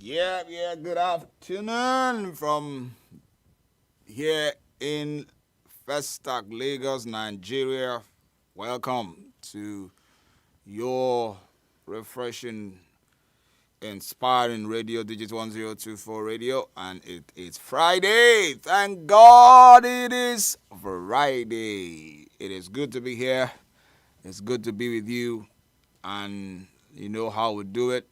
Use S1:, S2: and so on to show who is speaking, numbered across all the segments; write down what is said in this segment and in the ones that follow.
S1: Yeah, good afternoon from here in Festac, Lagos, Nigeria. Welcome to your refreshing, inspiring radio, Digit 1024 radio, and it is Friday. Thank God it is Friday. It is good to be here. It's good to be with you, and you know how we do it.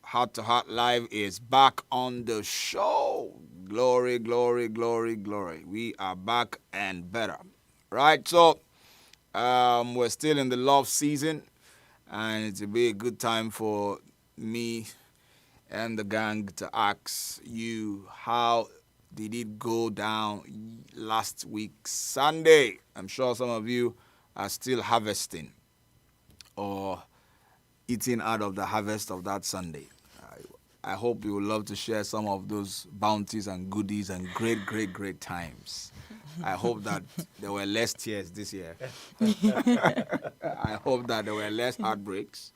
S1: Heart2Heart Live is back on the show. Glory, glory, glory, glory. We are back and better. Right? So, we're still in the love season, and it'll be a good time for me and the gang to ask you, how did it go down last week, Sunday? I'm sure some of you are still harvesting or eating out of the harvest of that Sunday. I hope you would love to share some of those bounties and goodies and great times. I hope that there were less tears this year. I hope that there were less heartbreaks.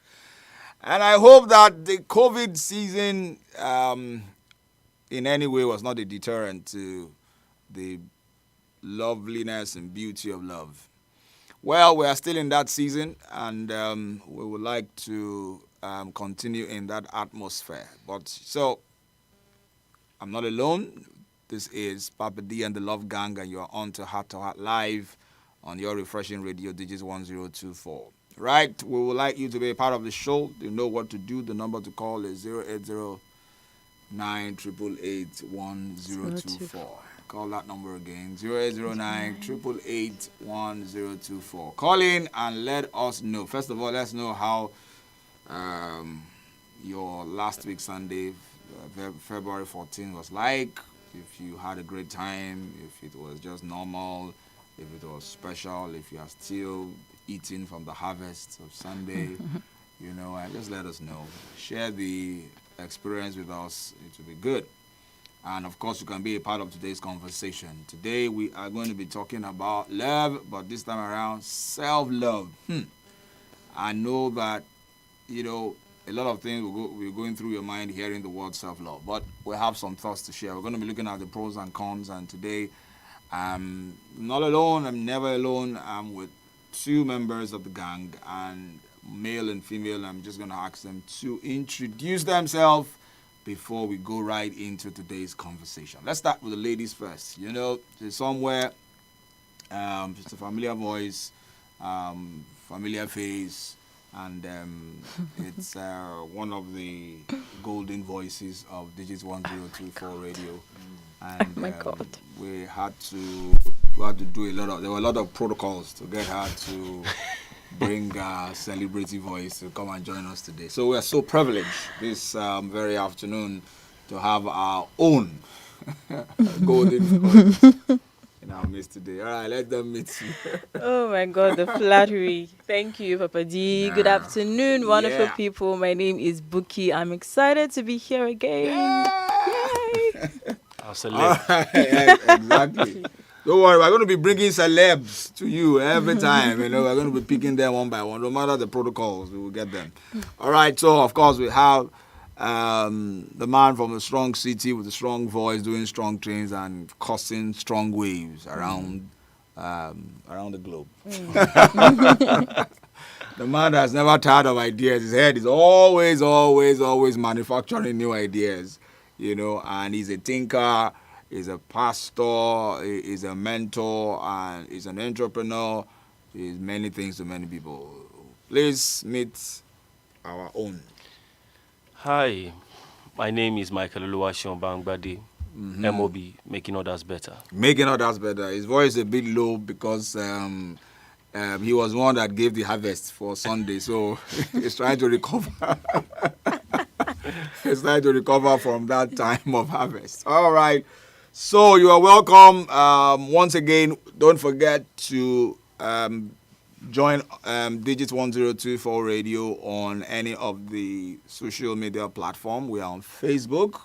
S1: And I hope that the COVID season in any way was not a deterrent to the loveliness and beauty of love. Well, we are still in that season, and we would like to continue in that atmosphere. But so, I'm not alone. This is Papadee and the Love Gang, and you're on to Heart2Heart Live on your refreshing radio, Digits 1024. Right? We would like you to be a part of the show. You know what to do. The number to call is 080-988-1024. Call that number again, 0809-888-1024. Call in and let us know. First of all, let's know how your last week Sunday, February 14th was like. If you had a great time, if it was just normal, if it was special, if you are still eating from the harvest of Sunday, and just let us know. Share the experience with us. It will be good. And of course, you can be a part of today's conversation. Today, we are going to be talking about love, but this time around, self-love. I know that, a lot of things will be going through your mind hearing the word self-love, but we have some thoughts to share. We're going to be looking at the pros and cons, and today, I'm not alone. I'm never alone. I'm with two members of the gang, and male and female. I'm just going to ask them to introduce themselves before we go right into today's conversation. Let's start with the ladies first. There's somewhere, just a familiar voice, familiar face, and it's one of the golden voices of Digits 1024 radio. And
S2: oh my God.
S1: we had to do there were a lot of protocols to get her to bring a celebrity voice to come and join us today. So we are so privileged this very afternoon to have our own golden voice in our midst today. All right, let them meet you.
S2: Oh my God, the flattery. Thank you, Papadee. Good afternoon, wonderful people. My name is Buki. I'm excited to be here again. Yay!
S3: Our celeb.
S1: Yeah, exactly. Don't worry, we're going to be bringing celebs to you every time. We're going to be picking them one by one. No matter the protocols, we will get them. All right, so of course we have the man from a strong city with a strong voice, doing strong things and causing strong waves around the globe. The man that's never tired of ideas. His head is always manufacturing new ideas, and he's a thinker. He's a pastor, he's a mentor, and he's an entrepreneur. He's many things to many people. Please meet our own.
S3: Hi, my name is Michael Oluwaseun Bangbade, MOB, Making Others Better.
S1: Making Others Better. His voice is a bit low because he was one that gave the harvest for Sunday, so he's trying to recover. He's trying to recover from that time of harvest. All right. So you are welcome. Once again, don't forget to join Digits 1024 Radio on any of the social media platform. We are on Facebook.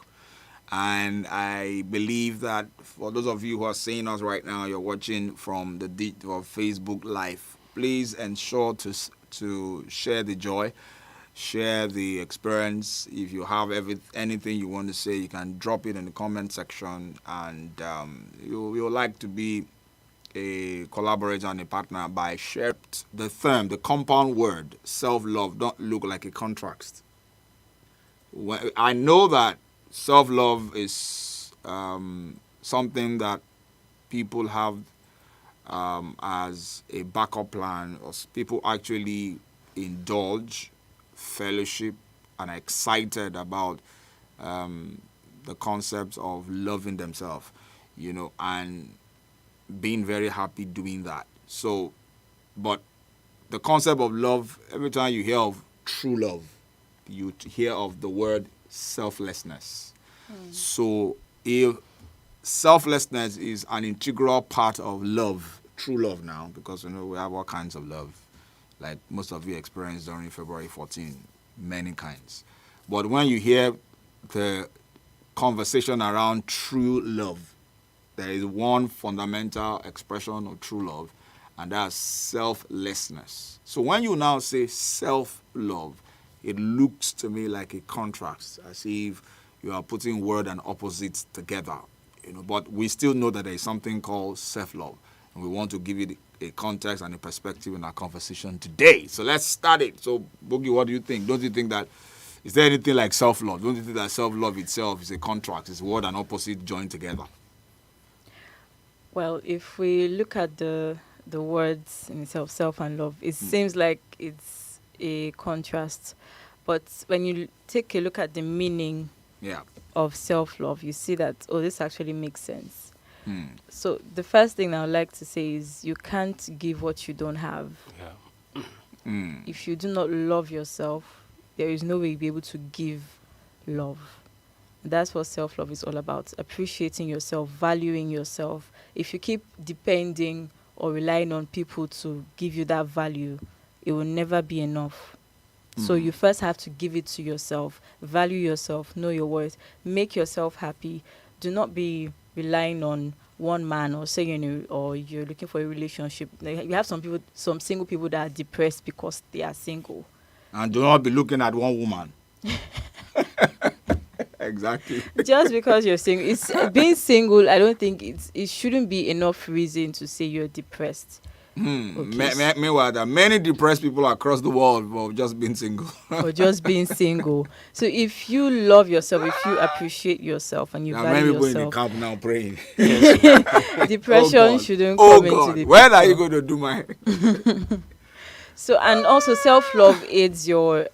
S1: And I believe that for those of you who are seeing us right now, you're watching from the Facebook Live. Please ensure to share the joy. share the experience. If you have anything you want to say, you can drop it in the comment section. And you'll like to be a collaborator and a partner by sharing the term, the compound word, self-love, don't look like a contrast. I know that self-love is something that people have as a backup plan, or people actually indulge, fellowship, and are excited about the concept of loving themselves, and being very happy doing that. So, but the concept of love, every time you hear of true love, you hear of the word selflessness. So, if selflessness is an integral part of love, true love now, because we have all kinds of love, like most of you experienced during February 14, many kinds. But when you hear the conversation around true love, there is one fundamental expression of true love, and that's selflessness. So when you now say self-love, it looks to me like a contrast, as if you are putting word and opposites together. But we still know that there is something called self-love, and we want to give it a context and a perspective in our conversation today. So let's start it. So, Boogie, what do you think? Don't you think that, is there anything like self-love? Don't you think that self-love itself is a contract, it's word and opposite joined together?
S2: Well, if we look at the words in itself, self and love, it seems like it's a contrast. But when you take a look at the meaning of self-love, you see that, this actually makes sense. So the first thing I would like to say is you can't give what you don't have. If you do not love yourself, there is no way you'll be able to give love. That's what self-love is all about. Appreciating yourself, valuing yourself. If you keep depending or relying on people to give you that value, it will never be enough. So you first have to give it to yourself, value yourself, know your worth, make yourself happy. Do not be relying on one man or saying or you're looking for a relationship. You have some single people that are depressed because they are single.
S1: And do not be looking at one woman. Exactly.
S2: Just because you're single, being single, I don't think it shouldn't be enough reason to say you're depressed.
S1: Okay. Meanwhile, there are many depressed people across the world for just being single.
S2: For just being single. So if you love yourself, if you appreciate yourself and you value yourself.
S1: There are many people in the camp now praying.
S2: Depression shouldn't come into the
S1: When are you going to do my...
S2: So, and also self-love aids your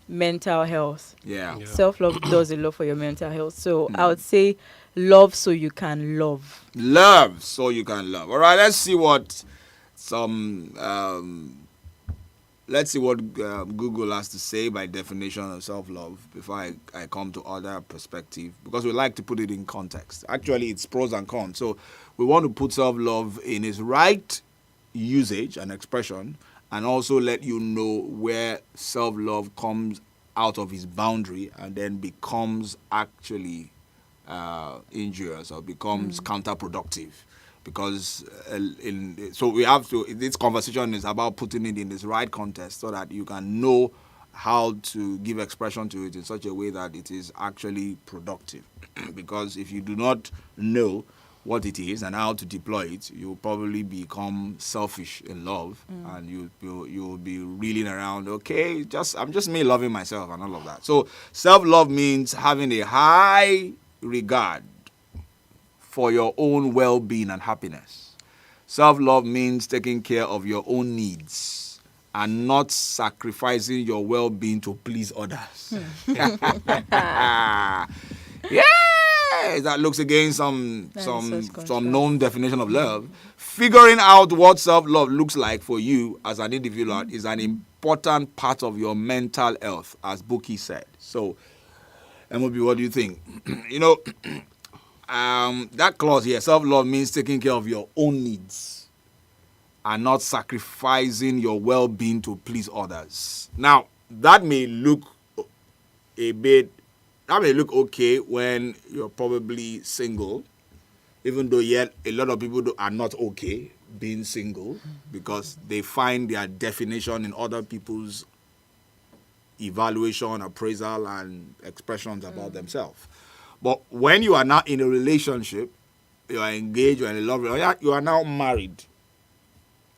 S2: mental health.
S1: Yeah.
S2: Self-love does a lot for your mental health. So I would say love so you can love.
S1: Love so you can love. All right, let's see what Google has to say by definition of self-love before I come to other perspective, because we like to put it in context. Actually, it's pros and cons. So we want to put self-love in its right usage and expression, and also let you know where self-love comes out of its boundary and then becomes actually injurious or becomes counterproductive. Because so we have to, this conversation is about putting it in this right context so that you can know how to give expression to it in such a way that it is actually productive. Because if you do not know what it is and how to deploy it, you'll probably become selfish in love, and you'll be reeling around, I'm just me loving myself and all of that. So self-love means having a high regard for your own well-being and happiness. Self-love means taking care of your own needs and not sacrificing your well-being to please others. Yeah, that looks against some known definition of love. Figuring out what self-love looks like for you as an individual is an important part of your mental health, as Buki said. So, MOB, what do you think? That clause here, self-love means taking care of your own needs and not sacrificing your well-being to please others. Now, that may look okay when you're probably single, even though yet a lot of people are not okay being single because they find their definition in other people's, evaluation, appraisal, and expressions about themselves. But when you are now in a relationship, you are engaged, you are in a love relationship, you are now married.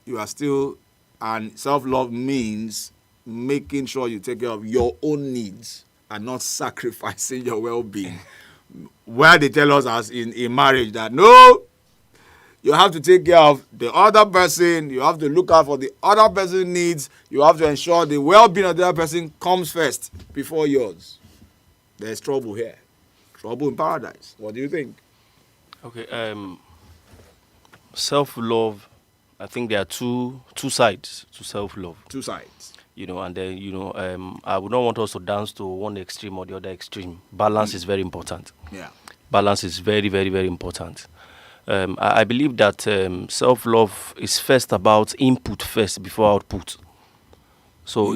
S1: You are still, and self-love means making sure you take care of your own needs and not sacrificing your well-being. Where they tell us as in marriage that no, you have to take care of the other person, you have to look out for the other person's needs, you have to ensure the well-being of the other person comes first before yours. There's trouble here. Trouble in paradise. What do you think?
S3: Okay, self-love, I think there are two sides to self-love.
S1: Two sides.
S3: And then, I would not want us to dance to one extreme or the other extreme. Balance is very important.
S1: Yeah.
S3: Balance is very, very, very important. I believe that self-love is first about input first before output. So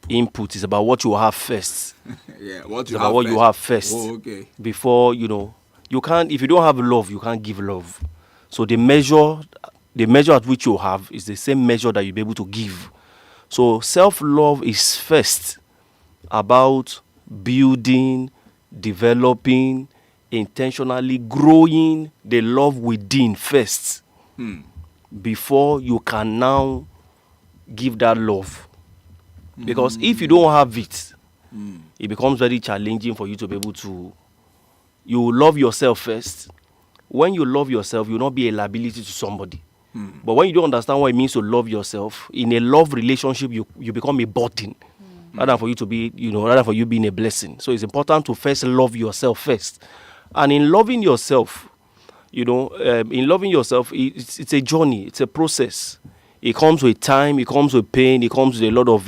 S3: input is about what you have first.
S1: Yeah, what
S3: you have about first. What you have first.
S1: Oh, okay.
S3: Before, you can't, if you don't have love, you can't give love. So the measure at which you have is the same measure that you'll be able to give. So self-love is first about building, developing, intentionally growing the love within first before you can now give that love. Because if you don't have it, it becomes very challenging for you to be able to, you love yourself first. When you love yourself, you'll not be a liability to somebody. But when you don't understand what it means to love yourself, in a love relationship, you become a burden. Rather for you to be, rather for you being a blessing. So it's important to first love yourself first. And in loving yourself, it's a journey, it's a process. It comes with time, it comes with pain, it comes with a lot of,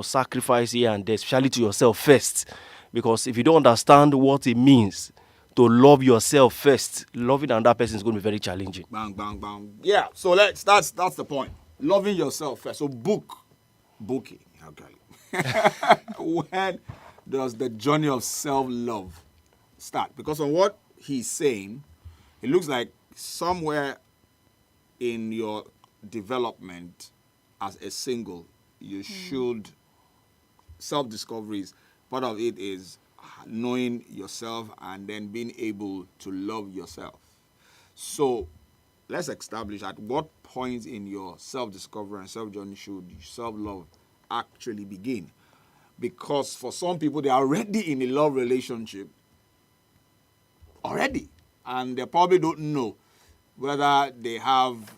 S3: sacrifice here and there, especially to yourself first. Because if you don't understand what it means to love yourself first, loving another person is going to be very challenging.
S1: Bang, bang, bang. Yeah, so that's the point. Loving yourself first. So booking. Okay. When does the journey of self-love start? Because on what he's saying, it looks like somewhere in your development as a single, you should, self-discoveries, part of it is knowing yourself and then being able to love yourself. So let's establish at what point in your self-discovery and self-journey should self-love actually begin. Because for some people, they are already in a love relationship already, and they probably don't know whether they have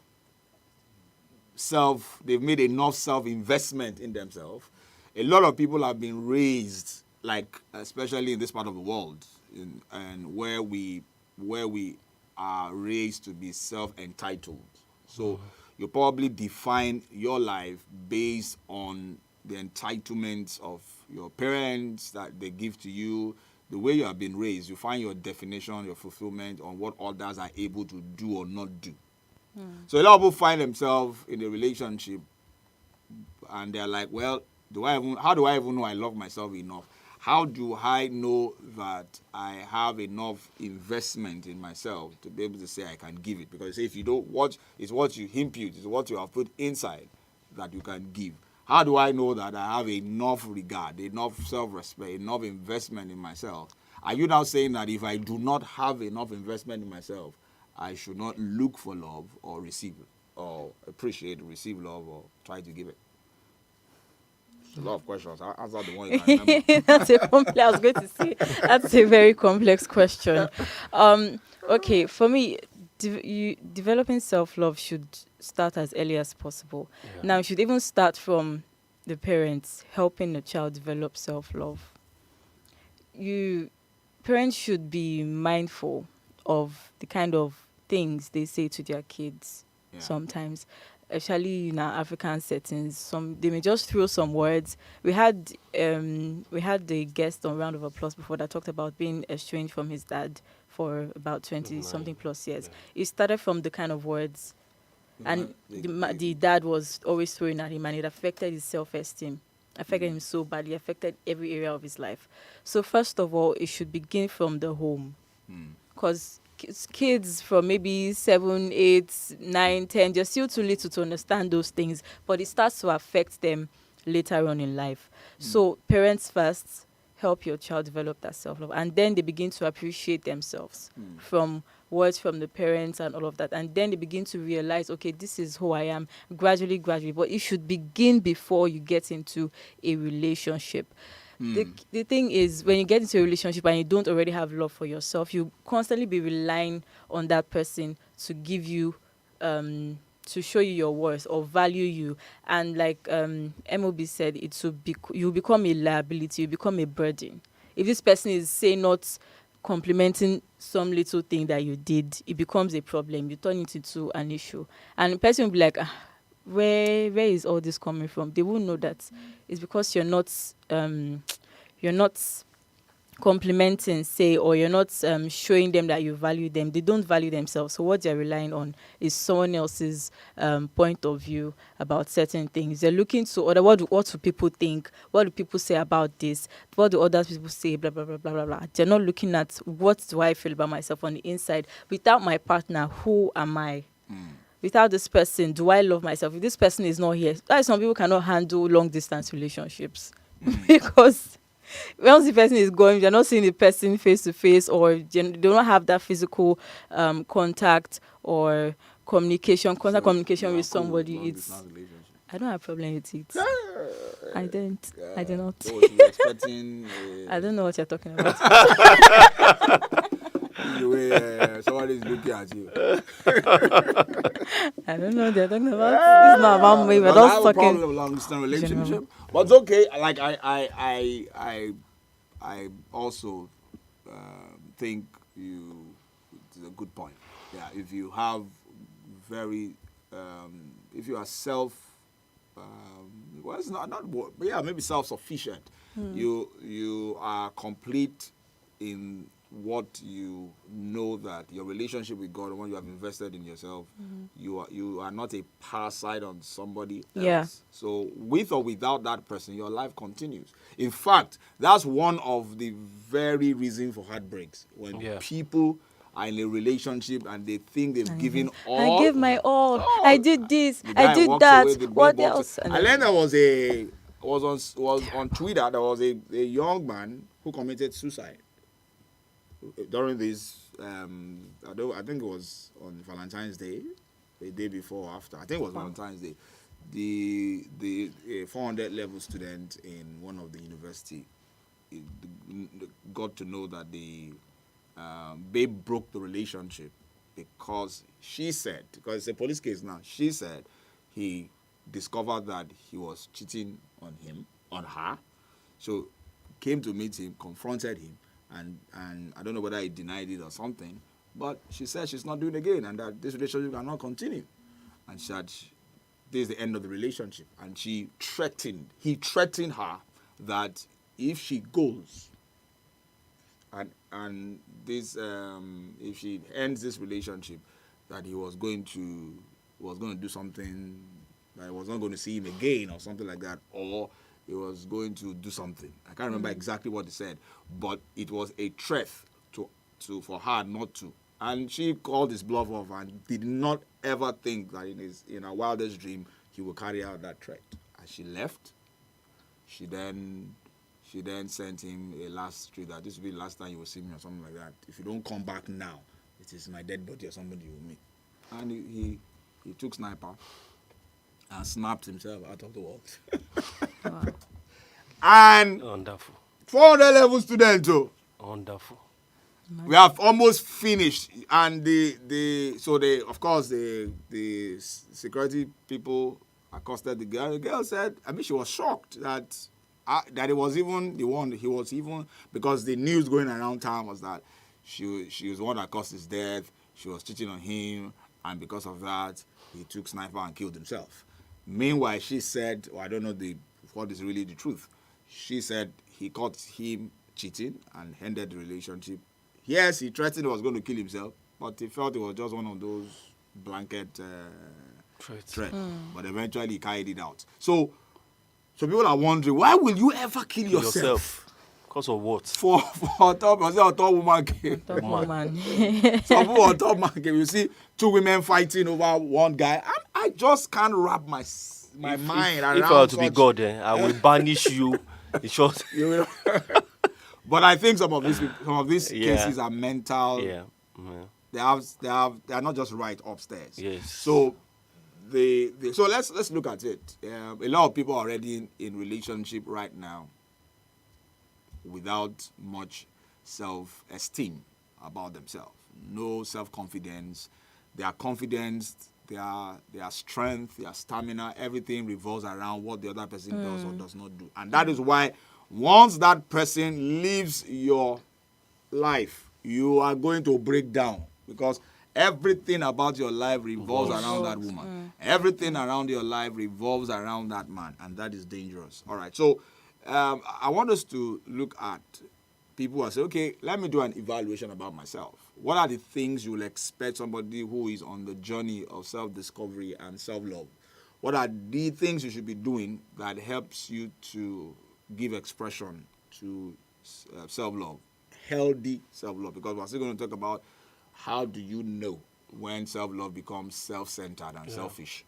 S1: they've made enough self-investment in themselves. A lot of people have been raised, like especially in this part of the world, and where we are raised to be self-entitled. So you probably define your life based on the entitlements of your parents that they give to you. The way you have been raised, you find your definition, your fulfillment on what others are able to do or not do. So a lot of people find themselves in a relationship and they're like, well, how do I even know I love myself enough? How do I know that I have enough investment in myself to be able to say I can give it? Because if you don't watch, it's what you impute, it's what you have put inside that you can give. How do I know that I have enough regard, enough self-respect, enough investment in myself? Are you now saying that if I do not have enough investment in myself, I should not look for love or receive it, or appreciate, receive love, or try to give it? It's a lot of questions. I'll answer the one you can remember.
S2: That's I was going to say, that's a very complex question. Okay, for me, developing self-love should start as early as possible. Yeah. Now, it should even start from the parents, helping the child develop self-love. Parents should be mindful of the kind of things they say to their kids sometimes, especially in our African settings. They may just throw some words. We had the guest on Round of Applause before that talked about being estranged from his dad for about 20-something plus years. Yeah. It started from the kind of words, and the dad was always throwing at him, and it affected his self-esteem, affected him so badly, affected every area of his life. So first of all, it should begin from the home, because kids from maybe 7, 8, 9, 10, they're still too little to understand those things, but it starts to affect them later on in life. So parents first, help your child develop that self-love, and then they begin to appreciate themselves from words from the parents and all of that, and then they begin to realize, okay, this is who I am, gradually, but it should begin before you get into a relationship. The thing is, when you get into a relationship and you don't already have love for yourself, you constantly be relying on that person to give you to show you your worth or value you, and like MOB said, you become a liability, you become a burden. If this person is, say, not complimenting some little thing that you did, it becomes a problem. You turn it into an issue, and the person will be like, where is all this coming from? They won't know that it's because you're not complimenting, say, or you're not showing them that you value them. They don't value themselves, so what they're relying on is someone else's point of view about certain things. They're looking to other, what do people think, what do people say about this, what do other people say, blah blah blah blah blah blah. They're not looking at, what do I feel about myself on the inside? Without my partner, who am I? Without this person, do I love myself? If this person is not here, that's why some people cannot handle long distance relationships because once the person is going, you're not seeing the person face to face, or they don't have that physical contact or communication with somebody. I don't have a problem with it. I do not.
S1: So you're expecting
S2: I don't know what you're talking about.
S1: the way somebody's looking at you.
S2: I don't know what they're talking about. It's not about me. We're just talking.
S1: I have a problem with long-distance relationship, but it's okay. Like I also think it's a good point. Yeah, if you have if you are well, it's not but yeah, maybe self-sufficient. You are complete in what you know, that your relationship with God, the one you have invested in yourself, you are not a parasite on somebody else.
S2: Yeah.
S1: So with or without that person, your life continues. In fact, that's one of the very reasons for heartbreaks, when people are in a relationship and they think they've given all.
S2: I gave my all. I did this. I did that. What else?
S1: I learned there was on Twitter. There was a young man who committed suicide during this. I think it was on Valentine's Day, the day before or after. I think it was Valentine's Day. The 400 level student in one of the university got to know that the babe broke the relationship because it's a police case now. She said he discovered that he was cheating on her. So came to meet him, confronted him, and I don't know whether he denied it or something, but she said she's not doing it again and that this relationship cannot continue. And she said this is the end of the relationship. And he threatened her that if she goes and this if she ends this relationship, that he was going to do something, that he was not going to see him again or something like that, or he was going to do something. I can't remember exactly what he said, but it was a threat for her not to. And she called his bluff off and did not ever think that in her wildest dream he would carry out that threat. As she left, she then sent him a last tweet that this will be the last time you will see me or something like that. If you don't come back now, it is my dead body or somebody you will meet. And he took sniper and snapped himself out of the world.
S2: Wow.
S1: And
S3: Wonderful.
S1: 400 level student too.
S3: Wonderful.
S1: We have almost finished, and the security people accosted the girl. The girl said, I mean, she was shocked that it was even the one. He was even, because the news going around town was that she was the one that caused his death. She was cheating on him, and because of that, he took sniper and killed himself. Meanwhile, she said, I don't know what is really the truth. She said he caught him cheating and ended the relationship. Yes, he threatened he was going to kill himself, but he felt it was just one of those blanket threats. But eventually he carried it out. So people are wondering, why will you ever kill yourself?
S3: Because of what?
S1: For top woman game.
S2: Top woman.
S1: Some people on top man game. You see two women fighting over one guy. I just can't wrap my my mind around.
S3: If I were to be God, I will banish you. In short,
S1: You will. But I think some of these cases are mental.
S3: Yeah.
S1: They are not just right upstairs.
S3: Yes.
S1: So so let's look at it. A lot of people are already in relationship right now without much self-esteem about themselves. No self-confidence. Their confidence, their strength, their stamina, everything revolves around what the other person does or does not do. And that is why once that person leaves your life, you are going to break down, because everything about your life revolves around that woman. Everything around your life revolves around that man, and that is dangerous. All right, so I want us to look at people who say, okay, let me do an evaluation about myself. What are the things you will expect somebody who is on the journey of self-discovery and self-love? What are the things you should be doing that helps you to give expression to self-love? Healthy self-love, because we're still going to talk about how do you know when self-love becomes self-centered and selfish.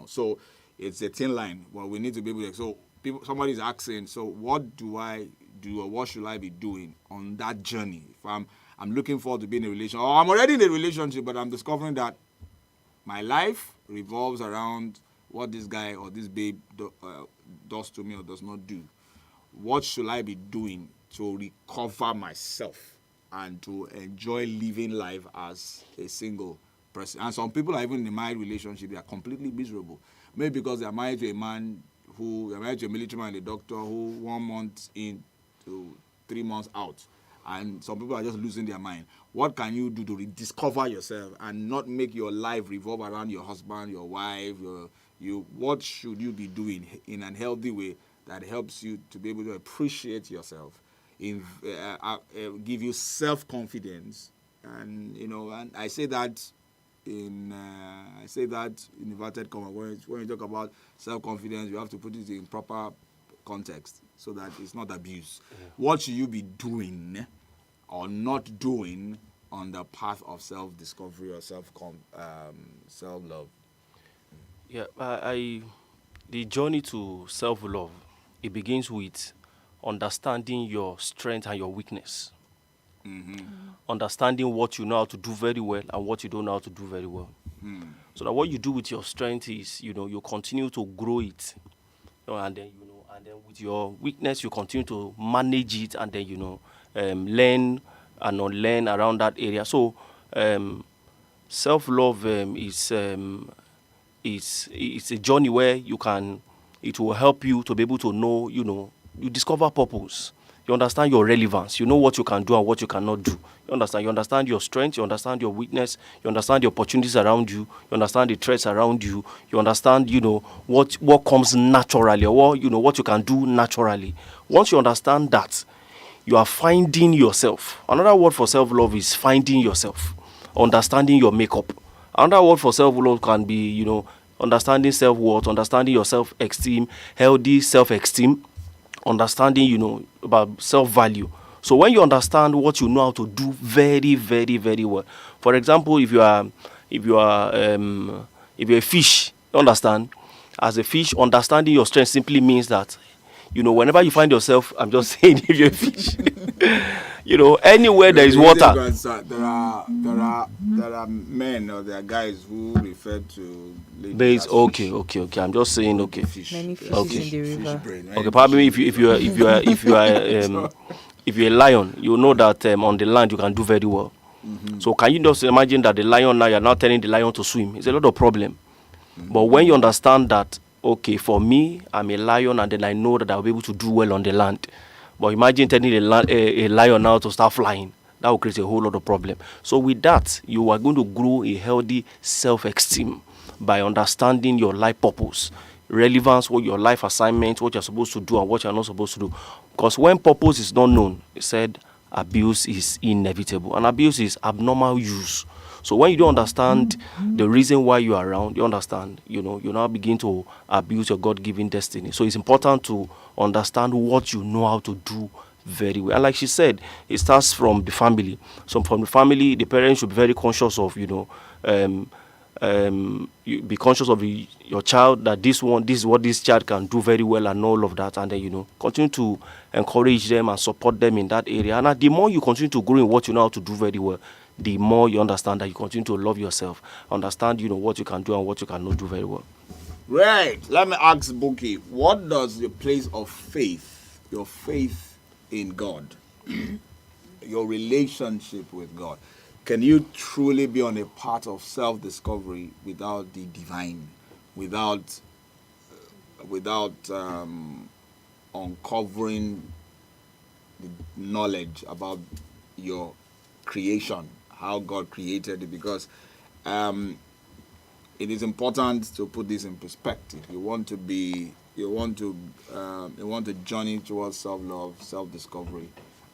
S1: So it's a thin line. Well, we need to be able to. So somebody's asking, so what do I do, or what should I be doing on that journey? If I'm looking forward to being in a relationship, or I'm already in a relationship, but I'm discovering that my life revolves around what this guy or this babe does to me or does not do. What should I be doing to recover myself and to enjoy living life as a single person? And some people are even in a married relationship, they are completely miserable. Maybe because they are married to a man they're married to a military man and a doctor who 1 month in to 3 months out. And some people are just losing their mind. What can you do to rediscover yourself and not make your life revolve around your husband, your wife, what should you be doing in a healthy way that helps you to be able to appreciate yourself, give you self-confidence, and and I say that in inverted commas. When you talk about self-confidence, you have to put it in proper context so that it's not abuse. Yeah. What should you be doing or not doing on the path of self-discovery or self-love?
S3: Yeah, the journey to self-love, it begins with understanding your strength and your weakness. Understanding what you know how to do very well and what you don't know how to do very well. So that what you do with your strength is, you continue to grow it, and then with your weakness you continue to manage it, and then learn and unlearn around that area. So self-love is a journey where it will help you to be able to know, you discover purpose. You understand your relevance. You know what you can do and what you cannot do. You understand your strength. You understand your weakness. You understand the opportunities around you. You understand the threats around you. You understand, what comes naturally, or what you can do naturally. Once you understand that, you are finding yourself. Another word for self-love is finding yourself, understanding your makeup. Another word for self-love can be, understanding self-worth, understanding your self-esteem, healthy self-esteem, understanding, about self-value. So when you understand what you know how to do very, very, very well. For example, if you are a fish, understand, as a fish, understanding your strength simply means that, whenever you find yourself, I'm just saying, if you're a fish, anywhere there is water.
S1: There are men or there are guys who refer to
S3: ladies. Okay. I'm just saying, okay.
S2: Many fishes
S3: Okay.
S2: in the river.
S3: Okay, probably if you're a lion, you know that on the land you can do very well. So can you just imagine that the lion now, you're now telling the lion to swim? It's a lot of problem. But when you understand that, okay, for me, I'm a lion, and then I know that I'll be able to do well on the land. But imagine telling a lion now to start flying. That will create a whole lot of problem. So with that, you are going to grow a healthy self-esteem by understanding your life purpose, relevance, what your life assignment, what you're supposed to do and what you're not supposed to do. Because when purpose is not known, it said abuse is inevitable. And abuse is abnormal use. So when you don't understand the reason why you are around, you understand, you now begin to abuse your God-given destiny. So it's important to understand what you know how to do very well. And like she said, it starts from the family. So from the family, the parents should be very conscious of, You be conscious of your child, that this is what this child can do very well, and all of that, and then continue to encourage them and support them in that area. And the more you continue to grow in what you know how to do very well, the more you understand that you continue to love yourself, understand what you can do and what you cannot do very well.
S1: Right. Let me ask Buki, what does the place of faith, your faith in God, your relationship with God, can you truly be on a path of self-discovery without the divine, without uncovering the knowledge about your creation, how God created it? Because it is important to put this in perspective. You want to journey towards self-love, self-discovery.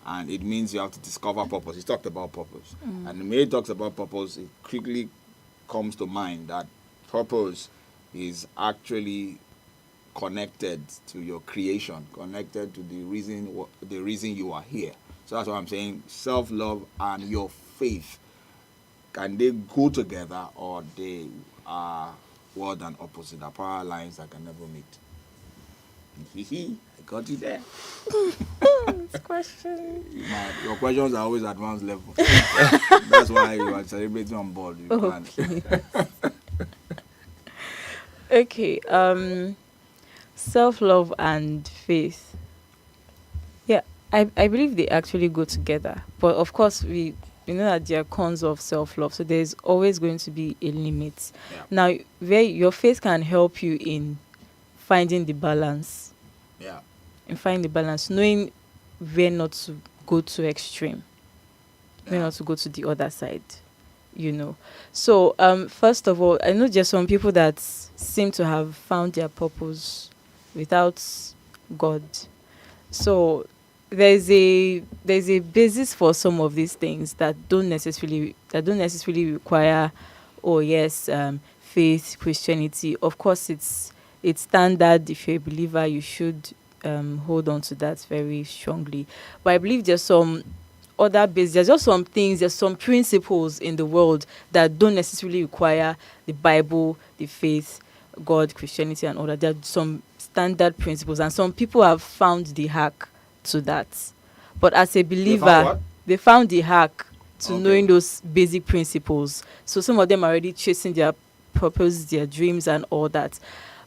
S1: And it means you have to discover purpose. He talked about purpose. And when he talks about purpose, it quickly comes to mind that purpose is actually connected to your creation, connected to the reason you are here. So that's why I'm saying self-love and your faith, can they go together, or they are word and opposite, are parallel lines that can never meet? I got you there.
S2: This question.
S1: Your questions are always advanced level. That's why you are celebrating on board.
S2: Okay. Self-love and faith. Yeah, I believe they actually go together. But of course, we know that there are cons of self-love, so there's always going to be a limit.
S1: Yeah.
S2: Now, where your faith can help you in finding the balance.
S1: Yeah.
S2: In finding the balance, knowing where not to go too extreme, where not to go to the other side, So, first of all, I know there's some people that seem to have found their purpose without God. So, there's a basis for some of these things that don't necessarily require, faith, Christianity. Of course, it's standard. If you're a believer, you should hold on to that very strongly. But I believe there's some other bases. There's just some things, there's some principles in the world that don't necessarily require the Bible, the faith, God, Christianity, and all that. There are some standard principles, and some people have found the hack to that. But as a believer, they found the hack to knowing those basic principles. So some of them are already chasing their purpose, their dreams, and all that.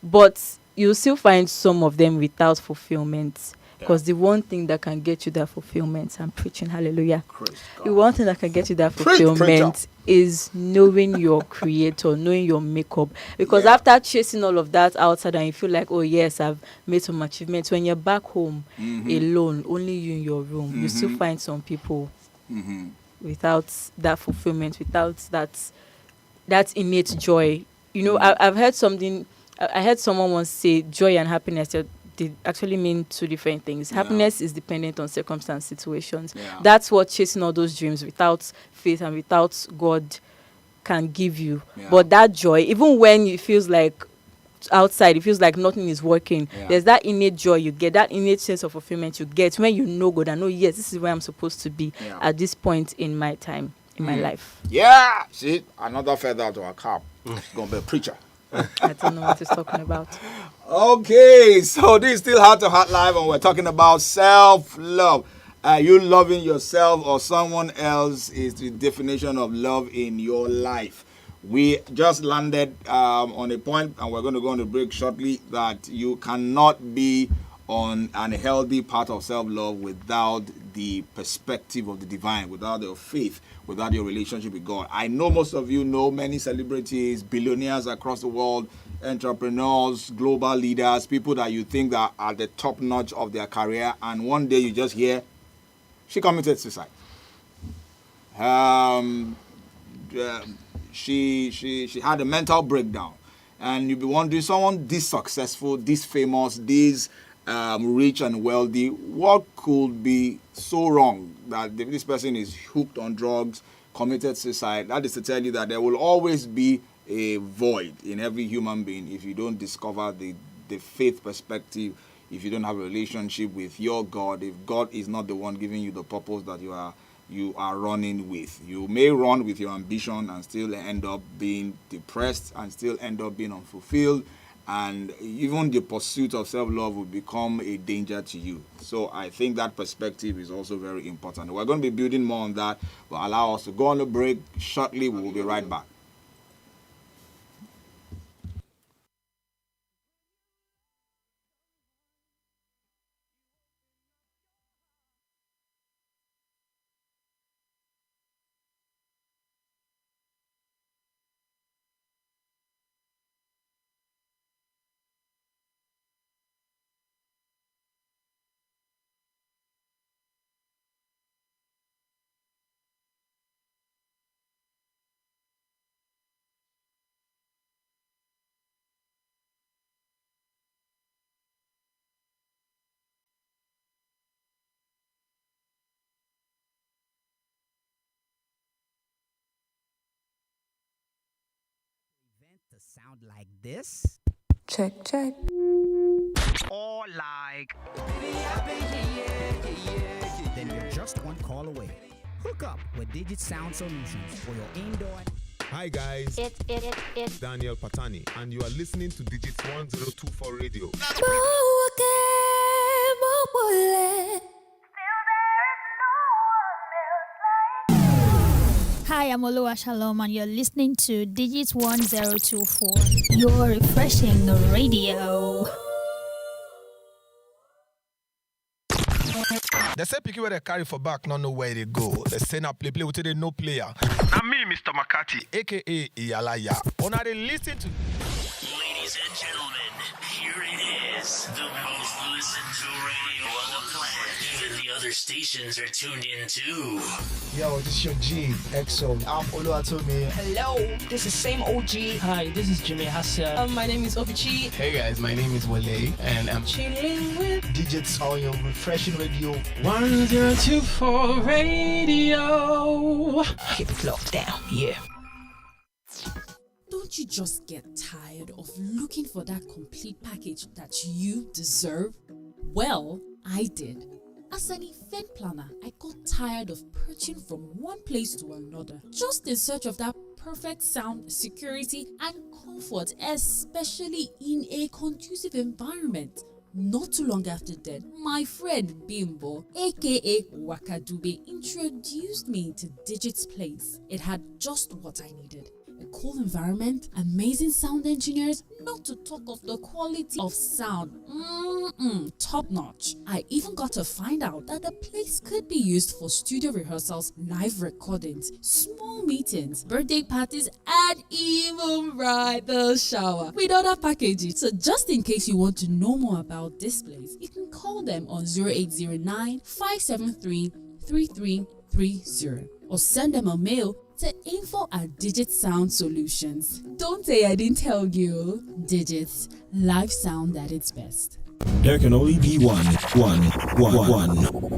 S2: But you'll still find some of them without fulfillment. Because the one thing that can get you that fulfillment, I'm preaching, hallelujah. The one thing that can get you that fulfillment is knowing your creator, knowing your makeup. Because after chasing all of that outside and you feel like, oh yes, I've made some achievements, when you're back home alone, only you in your room, you still find some people without that fulfillment, without that innate joy. I've heard something. I heard someone once say joy and happiness, they actually mean two different things. Happiness is dependent on circumstance, situations. That's what chasing all those dreams without faith and without God can give you. But that joy, even when it feels like outside, it feels like nothing is working, there's that innate joy you get, that innate sense of fulfillment you get when you know God and know, yes, this is where I'm supposed to be at this point in my time, in my life.
S1: Yeah, see, another feather to our cap. Gonna be a preacher.
S2: I don't know what he's talking about.
S1: Okay, so this is still Heart2Heart Live, and we're talking about self-love. You loving yourself or someone else is the definition of love in your life. We just landed on a point, and we're going to go on a break shortly, that you cannot be on an healthy path of self-love without the perspective of the divine, without your faith, without your relationship with God. I know most of you know many celebrities, billionaires across the world, entrepreneurs, global leaders, people that you think that are at the top notch of their career, and one day you just hear, she committed suicide. She had a mental breakdown. And you'll be wondering, someone this successful, this famous, this rich and wealthy, what could be so wrong that this person is hooked on drugs, committed suicide? That is to tell you that there will always be a void in every human being if you don't discover the faith perspective, if you don't have a relationship with your God, if God is not the one giving you the purpose that you are you are running with. You may run with your ambition and still end up being depressed and still end up being unfulfilled, and even the pursuit of self-love will become a danger to you. So I think that perspective is also very important. We're going to be building more on that, but allow us to go on a break shortly. We will be right back.
S4: To sound like this?
S5: Check, check.
S4: Or like. Then you're just one call away. Hook up with Digit Sound Solutions for your indoor.
S6: Hi guys, it's Daniel Patani, and you are listening to Digits 1024 Radio.
S7: Hi, I'm Olua Shalom, and you're listening to Digits 1024. You're refreshing the radio.
S6: They say picky where they carry for back, not know where they go. They say now play with it, no player. Now me, Mr. Makati, aka Iyalaya. On they listen to.
S8: Ladies and gentlemen, here it is, the most listened to radio on the planet. Even the other stations are tuned in too.
S9: Yo, this is your G, EXO. I'm Oluwatomi.
S10: Hello, this is same OG.
S11: Hi, this is Jimmy Hassan.
S10: My name is Obichi.
S11: Hey guys, my name is Wale, and I'm
S10: chilling with
S9: Digits on your refreshing radio.
S11: 1024 Radio.
S10: Keep it locked down, yeah.
S12: Don't you just get tired of looking for that complete package that you deserve? Well, I did. As an event planner, I got tired of perching from one place to another, just in search of that perfect sound, security, and comfort, especially in a conducive environment. Not too long after that, my friend Bimbo, aka Wakadube, introduced me to Digits Place. It had just what I needed. A cool environment, amazing sound engineers, not to talk of the quality of sound. Top notch. I even got to find out that the place could be used for studio rehearsals, live recordings, small meetings, birthday parties, and even bridal shower with other packages. So just in case you want to know more about this place, you can call them on 0809 573 3330 or send them a mail to info@Digit Sound Solutions. Don't say I didn't tell you. Digits, live sound at its best.
S13: There can only be one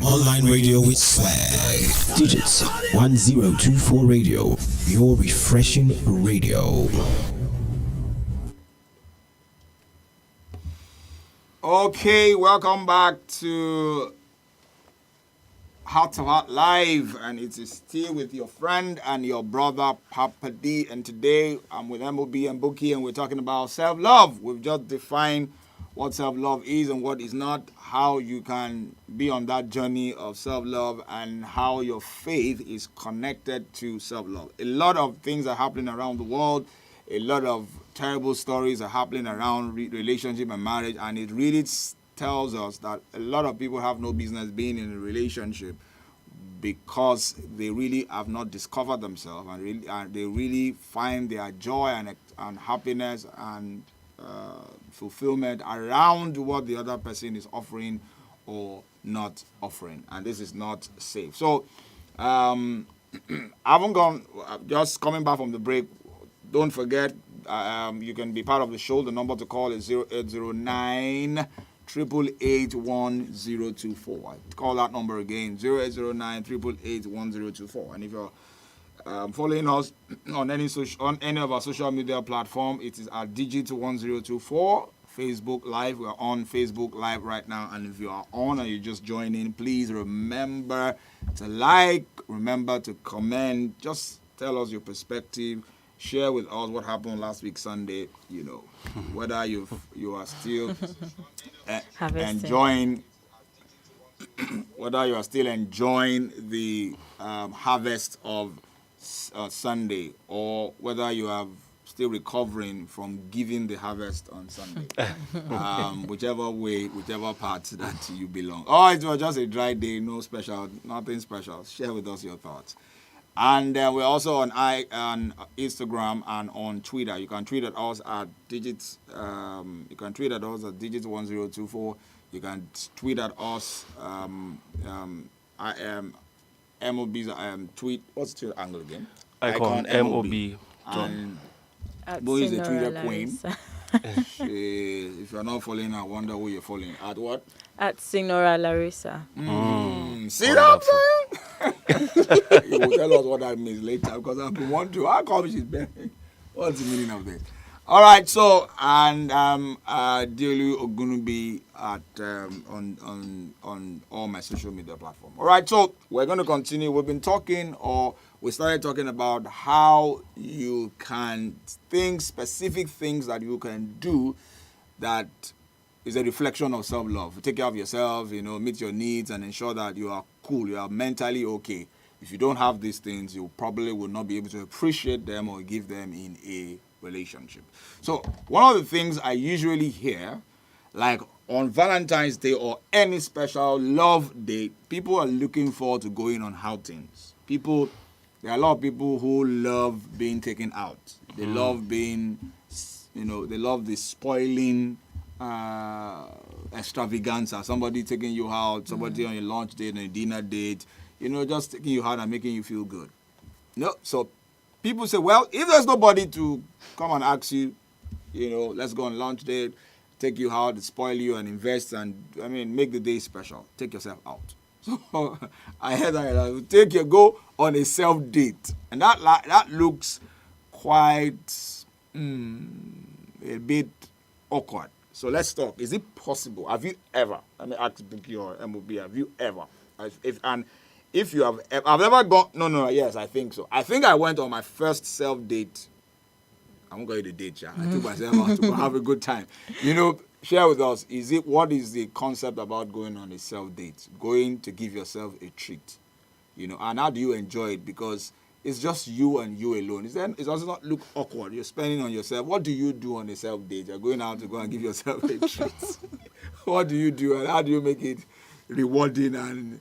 S13: online radio with swag. Digits 1024 Radio, your refreshing radio.
S1: Okay, welcome back to Heart2Heart Live, and it is still with your friend and your brother Papadee, and today I'm with MOB and Bookie, and we're talking about self-love. We've just defined what self-love is and what is not, how you can be on that journey of self-love, and how your faith is connected to self-love. A lot of things are happening around the world. A lot of terrible stories are happening around relationship and marriage, and it really tells us that a lot of people have no business being in a relationship because they really have not discovered themselves, and they really find their joy and happiness and fulfillment around what the other person is offering or not offering, and this is not safe. So I haven't gone, just coming back from the break. Don't forget, you can be part of the show. The number to call is 0809 888 1024. Call that number again, 0809 888 1024. And if you're following us on any of our social media platform, it is at Digit 1024, Facebook Live. We're on Facebook Live right now. And if you are on and you just join in, please remember to like, remember to comment. Just tell us your perspective. Share with us what happened last week Sunday. You know, whether you are still enjoying, whether you are still enjoying the harvest of Sunday, or whether you are still recovering from giving the harvest on Sunday. Whichever way, whichever part that you belong. Oh, it was just a dry day, no special, nothing special. Share with us your thoughts. And we're also on Instagram and on Twitter. You can tweet at us at digits. You can tweet at us at digits1024. You can tweet at us. I am MOB's tweet. What's the Twitter angle again?
S3: Icon MOB.
S1: And Bo is the Twitter queen. If you're not following, I wonder who you're following. At what?
S2: At Signora Larissa.
S1: See that? You will tell us what that means later, because I've been wondering how come she's bearing. What's the meaning of this? All right, so and Diolu Ogunubi at on all my social media platforms. All right, so we're going to continue. We started talking about how you can think specific things that you can do that is a reflection of self-love. Take care of yourself, meet your needs and ensure that you are cool, you are mentally okay. If you don't have these things, you probably will not be able to appreciate them or give them in a relationship. So one of the things I usually hear, like on Valentine's Day or any special love day, people are looking forward to going on outings. There are a lot of people who love being taken out. They love being, they love the spoiling extravaganza. Somebody taking you out, somebody on a lunch date, on a dinner date, just taking you out and making you feel good. So people say, well, if there's nobody to come and ask you, let's go on lunch date, take you out, spoil you and invest and, make the day special. Take yourself out. So I heard that go on a self-date. And that looks quite a bit awkward. So let's talk. Is it possible? Have you ever, let me ask Buki or MOB, have you ever, if you have, I've never gone, yes, I think so. I think I went on my first self-date. I won't go to the date, yeah. I took myself out to go have a good time. Share with us, what is the concept about going on a self-date? Going to give yourself a treat, and how do you enjoy it? Because it's just you and you alone. It does not look awkward. You're spending on yourself. What do you do on a self-date? You're going out to go and give yourself a treat. What do you do, and how do you make it rewarding and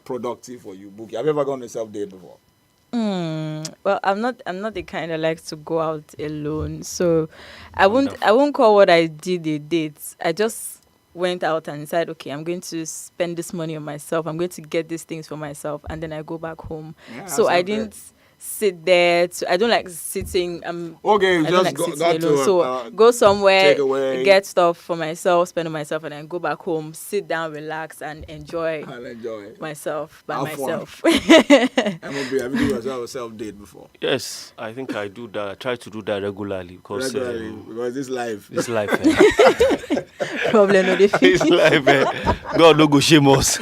S1: productive for you, Buki? Have you ever gone on a self-date before?
S2: Well, I'm not the kind that likes to go out alone, so I won't call what I did a date. I just went out and decided, okay, I'm going to spend this money on myself. I'm going to get these things for myself, and then I go back home. Yeah, so I didn't sit there. I don't like sitting.
S1: Okay,
S2: I don't like sitting alone. So go somewhere, get stuff for myself, spend on myself, and then go back home, sit down, relax, and enjoy myself by myself.
S1: Have you done yourself a self-date before?
S3: Yes, I think I do that. I try to do that regularly because
S1: this life.
S3: This life.
S2: Problem no
S3: this life. God no go shame us.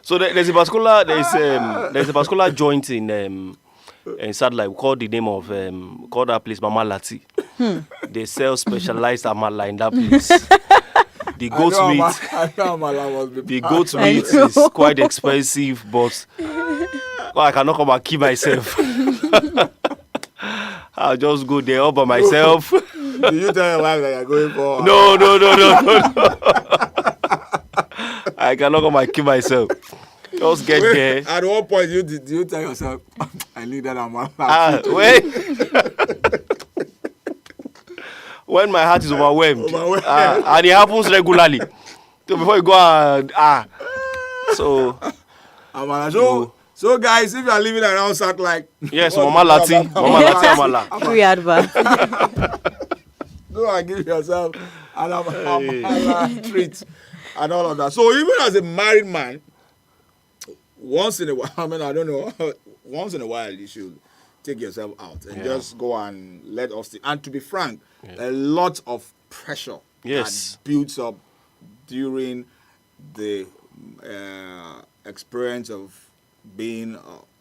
S3: So there's a particular joint in Sadler. We call the name of call that place Mama Lati. They sell specialized amala in that place. The goat meat is quite expensive, but I cannot come and keep myself. I'll just go there all by myself.
S1: Do you tell your wife that you're going for?
S3: No. I cannot come and keep myself. Just get there.
S1: At what point do you tell yourself, I need that amala?
S3: Wait. When my heart is overwhelmed. And it happens regularly. So before you go and so
S1: So guys, if you are living around South like
S3: yes, Mama Lati Amala.
S2: Free advert.
S1: Go and give yourself an amala treat and all of that. So even as a married man, once in a while, I don't know, once in a while you should take yourself out and just go and let off steam. And to be frank, a lot of pressure that builds up during the experience of being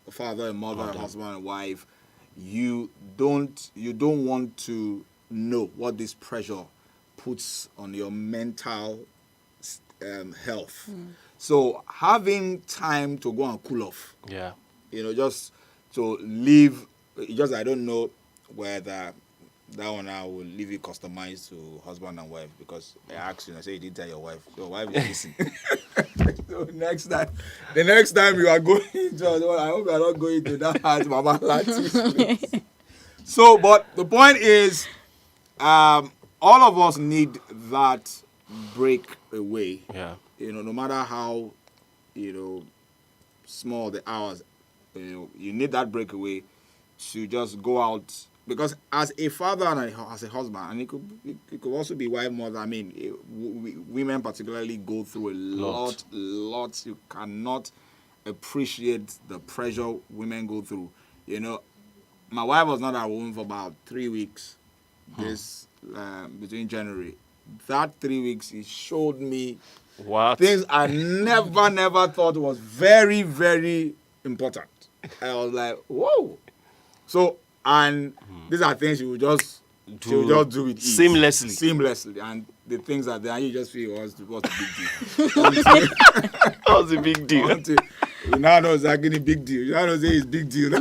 S1: a father, a mother, a husband, and wife. You don't want to know what this pressure puts on your mental health. So having time to go and cool off, just to leave. Just I don't know whether that one I will leave it customized to husband and wife, because I asked you, I say you didn't tell your wife. Your wife is listening. So the next time you are going to, I hope you are not going to that house, Mama Lati. So, but the point is, all of us need that break away. Yeah. No matter how, small the hours, you need that breakaway to just go out. Because as a father and as a husband, and it could also be wife, mother. I mean, women particularly go through a lot. You cannot appreciate the pressure women go through. My wife was not at home for about 3 weeks. Between January, that 3 weeks, it showed me things I never thought was very, very important. I was like, whoa. So. And these are things you will just do with ease. Seamlessly. And the things that you just feel what's the big deal.
S3: What's the big deal?
S1: You now know exactly the big deal. You now know it's big deal.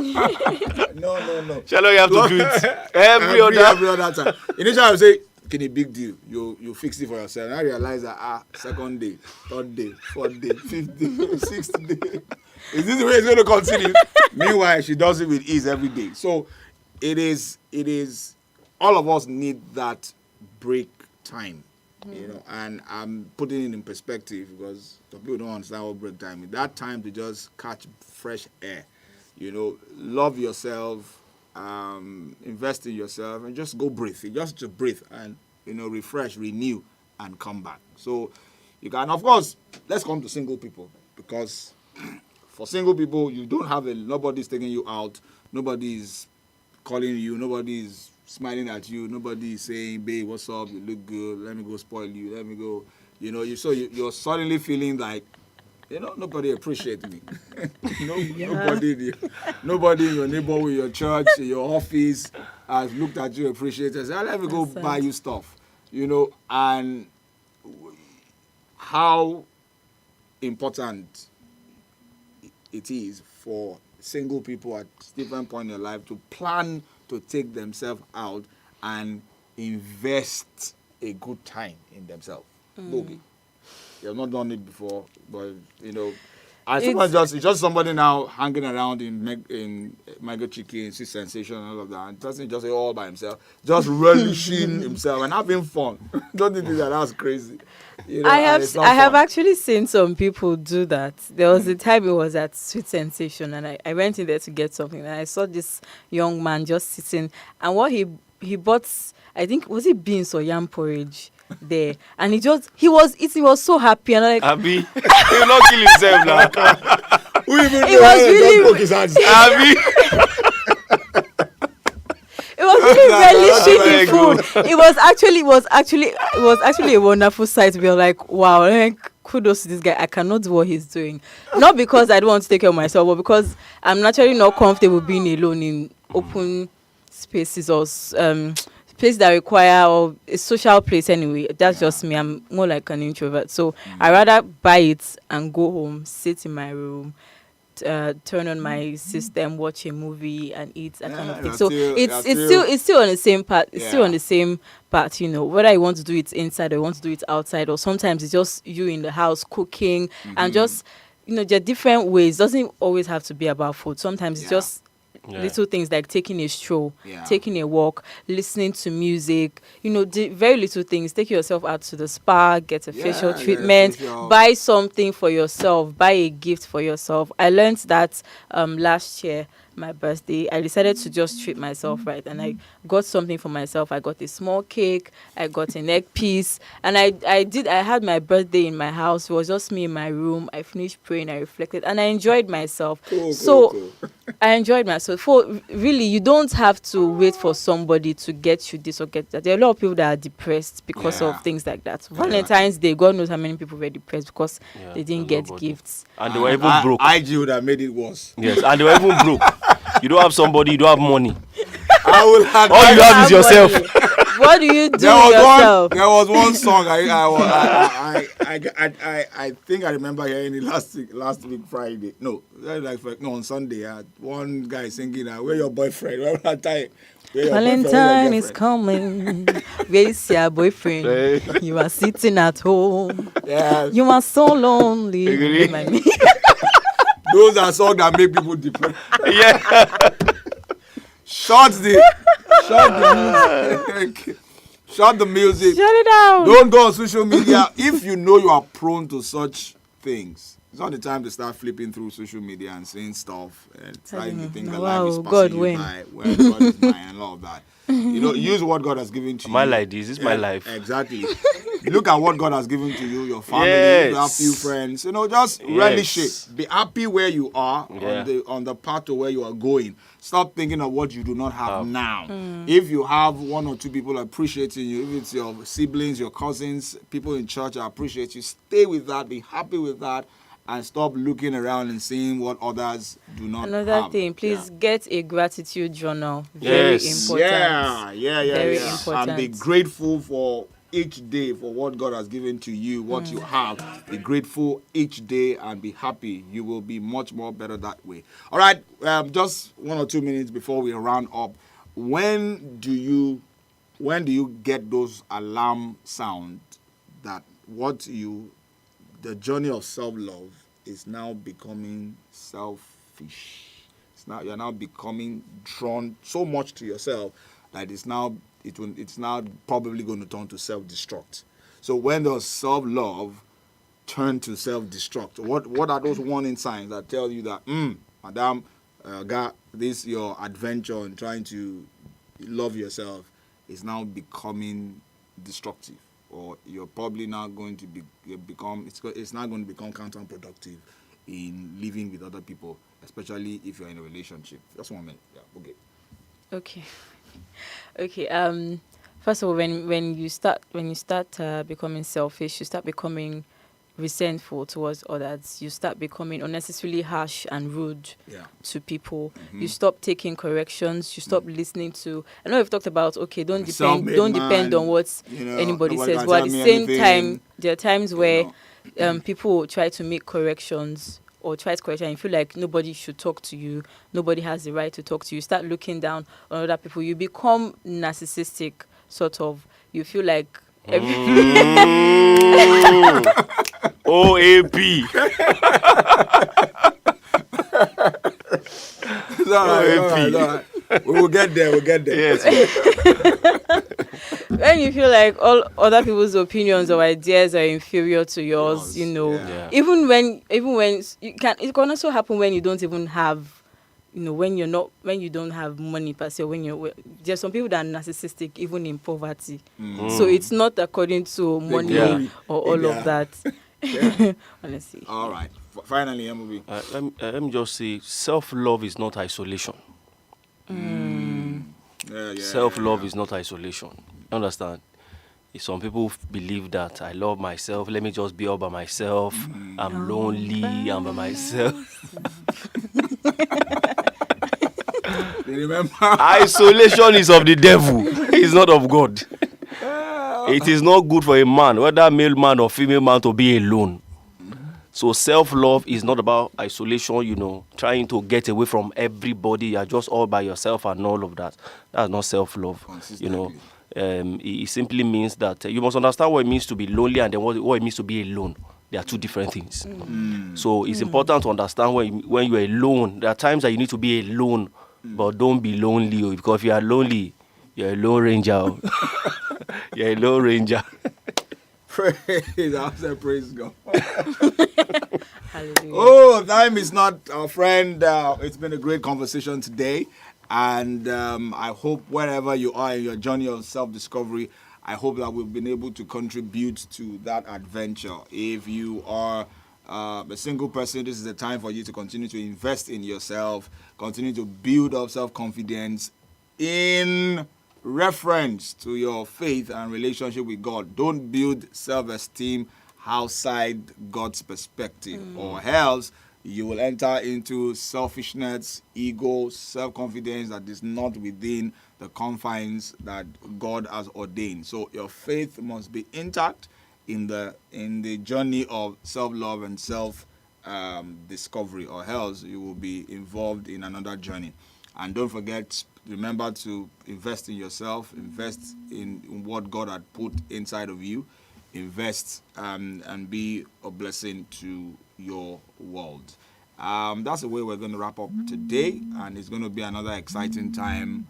S1: No.
S3: Shallow, you have to do it every other
S1: time. Initially, I would say, okay, big deal. You fix it for yourself. And I realize that second day, third day, fourth day, fifth day, sixth day. Is this the way it's going to continue? Meanwhile, she does it with ease every day. So it is all of us need that break time, and I'm putting it in perspective because some people don't understand what break time is. That time to just catch fresh air, love yourself, invest in yourself, and just go breathe. Just to breathe and, refresh, renew, and come back. So you can, of course, let's come to single people, because for single people, you don't have nobody's taking you out, nobody's calling you, nobody's smiling at you, nobody's saying, babe, what's up, you look good, let me go spoil you, let me go, you're suddenly feeling like, nobody appreciates me. Nobody in your neighborhood, your church, your office has looked at you, appreciated, said, let me go buy you stuff, and how important it is for single people at different points in their life to plan to take themselves out and invest a good time in themselves. Boogie. You have not done it before, but it's just somebody now hanging around in Mega Chicken, Sweet Sensation, and all of that. And doesn't just all by himself, just relishing himself and having fun. Don't you think that's crazy?
S2: I have actually seen some people do that. There was a time it was at Sweet Sensation, and I went in there to get something, and I saw this young man just sitting, and what he bought, I think, was it beans or yam porridge there, and he was so happy, and
S3: Abby, he will not kill himself now.
S1: Who even
S2: it was really
S1: his hands?
S3: Abby.
S2: It was really relishing the food. It was actually a wonderful sight. We were like, wow, like, kudos to this guy. I cannot do what he's doing. Not because I don't want to take care of myself, but because I'm naturally not comfortable being alone in open spaces or place that require, or a social place anyway. That's just me. I'm more like an introvert. So I rather buy it and go home, sit in my room, turn on my system, watch a movie, and eat that kind of thing. So it's still on the same path. It's still on the same path. Whether you want to do it inside or you want to do it outside, or sometimes it's just you in the house cooking and just there are different ways. It doesn't always have to be about food. Sometimes it's just little things like taking a stroll, taking a walk, listening to music, the very little things. Take yourself out to the spa, get a facial treatment, buy something for yourself, buy a gift for yourself. I learned that last year my birthday, I decided to just treat myself right, and I got something for myself. I got a small cake, I got an egg piece, and I had my birthday in my house. It was just me in my room. I finished praying, I reflected, and I enjoyed myself. Cool. I enjoyed myself. For really, you don't have to wait for somebody to get you this or get that. There are a lot of people that are depressed because of things like that. Valentine's Day, God knows how many people were depressed because they didn't get gifts.
S3: And they were even broke.
S1: IG would have made it worse.
S3: Yes, and they were even broke. You don't have somebody, you don't have money.
S1: I will have
S3: all you have is yourself.
S2: What do you do yourself?
S1: There was one song I think I remember hearing it last week Friday. No, on Sunday. One guy singing, "Where your boyfriend?"
S2: Valentine is coming. Where is your boyfriend? You are sitting at home.
S1: Yes.
S2: You are so lonely.
S1: Those are songs that make people depressed.
S3: Yeah.
S1: Shut the music. Shut the music.
S2: Shut it down.
S1: Don't go on social media if you know you are prone to such things. It's not the time to start flipping through social media and saying stuff and trying to think that life is passing you by, where God is mine and all of that. Use what God has given to you.
S3: My life, this is my life.
S1: Exactly. Look at what God has given to you, your family, you have few friends. Just relish it. Be happy where you are on the path to where you are going. Stop thinking of what you do not have now. If you have one or two people appreciating you, if it's your siblings, your cousins, people in church that appreciate you, stay with that, be happy with that, and stop looking around and seeing what others do not have.
S2: Another thing, please get a gratitude journal. Very important. Very important.
S1: And be grateful for each day for what God has given to you, what you have. Be grateful each day and be happy. You will be much more better that way. All right, just 1 or 2 minutes before we round up. When do you get those alarm sound that the journey of self-love is now becoming selfish? You're now becoming drawn so much to yourself that it's now probably going to turn to self-destruct. So when does self-love turn to self-destruct? What are those warning signs that tell you that, madam, this your adventure in trying to love yourself is now becoming destructive, or you're probably now going to become counterproductive in living with other people, especially if you're in a relationship? Just 1 minute. Yeah.
S2: Okay. First of all, when you start becoming selfish, you start becoming resentful towards others. You start becoming unnecessarily harsh and rude to people. You stop taking corrections. You stop listening to. I know we've talked about don't depend on what anybody says. But at the same time, there are times where people try to make corrections. Or try to correct you and you feel like nobody should talk to you, nobody has the right to talk to you. Start looking down on other people. You become narcissistic, sort of. You feel like
S3: OAP.
S1: OAP. We'll get there.
S3: Yes.
S2: When you feel like all other people's opinions or ideas are inferior to yours, even when it can also happen when you don't even have, when you don't have money per se. There's some people that are narcissistic even in poverty, so it's not according to money or all of that. Honestly.
S1: All right. Finally, MOB.
S3: Let me just say, self-love is not isolation. Self-love is not isolation. Understand? Some people believe that I love myself. Let me just be all by myself. I'm lonely. I'm by myself.
S1: Remember?
S3: Isolation is of the devil. It's not of God. It is not good for a man, whether male man or female man, to be alone. So self-love is not about isolation, trying to get away from everybody. You're just all by yourself and all of that. That's not self-love. It simply means that you must understand what it means to be lonely and then what it means to be alone. They are two different things. So it's important to understand when you're alone. There are times that you need to be alone, but don't be lonely, because if you are lonely, you're a lone ranger. You're a lone ranger.
S1: Praise God.
S2: Hallelujah.
S1: Oh, time is not our friend. It's been a great conversation today. And I hope wherever you are in your journey of self-discovery, I hope that we've been able to contribute to that adventure. If you are a single person, this is the time for you to continue to invest in yourself, continue to build up self-confidence in reference to your faith and relationship with God. Don't build self-esteem outside God's perspective, or else you will enter into selfishness, ego, self-confidence that is not within the confines that God has ordained. So your faith must be intact in the journey of self-love and self-discovery, or else you will be involved in another journey. And don't forget, remember to invest in yourself, invest in what God had put inside of you, invest and be a blessing to your world. That's the way we're going to wrap up today, and it's going to be another exciting time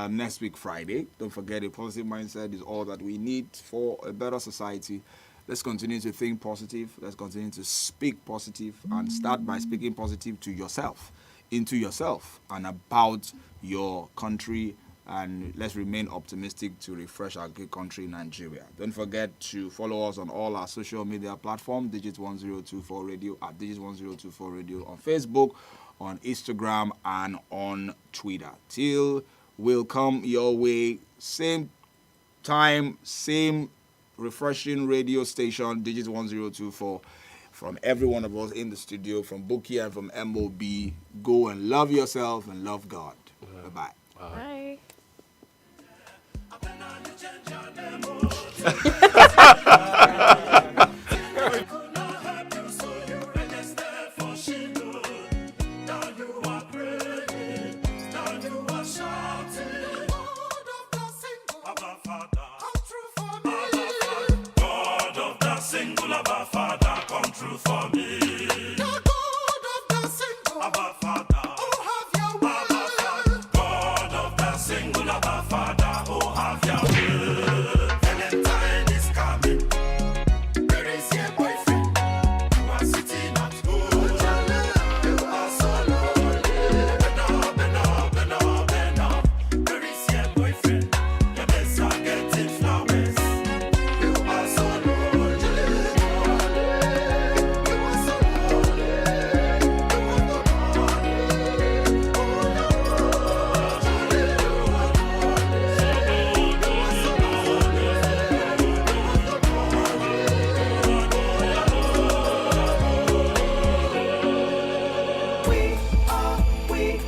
S1: next week, Friday. Don't forget, a positive mindset is all that we need for a better society. Let's continue to think positive. Let's continue to speak positive, and start by speaking positive to yourself, into yourself, and about your country. And let's remain optimistic to refresh our great country, Nigeria. Don't forget to follow us on all our social media platforms, Digit1024 Radio, at Digit1024 Radio on Facebook, on Instagram, and on Twitter. Till we'll come your way, same time, same refreshing radio station, Digit1024. From every one of us in the studio, from Buki and from MOB, go and love yourself and love God. Bye-bye.
S2: Bye.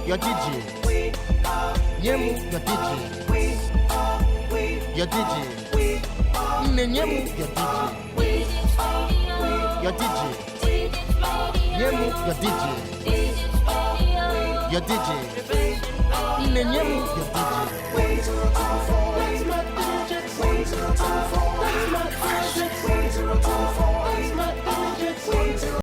S5: Your DJ. Yemu, your DJ. Your DJ. Yemu, your DJ. Your DJ. Yemu, your DJ. Your DJ. Yemu, your DJ.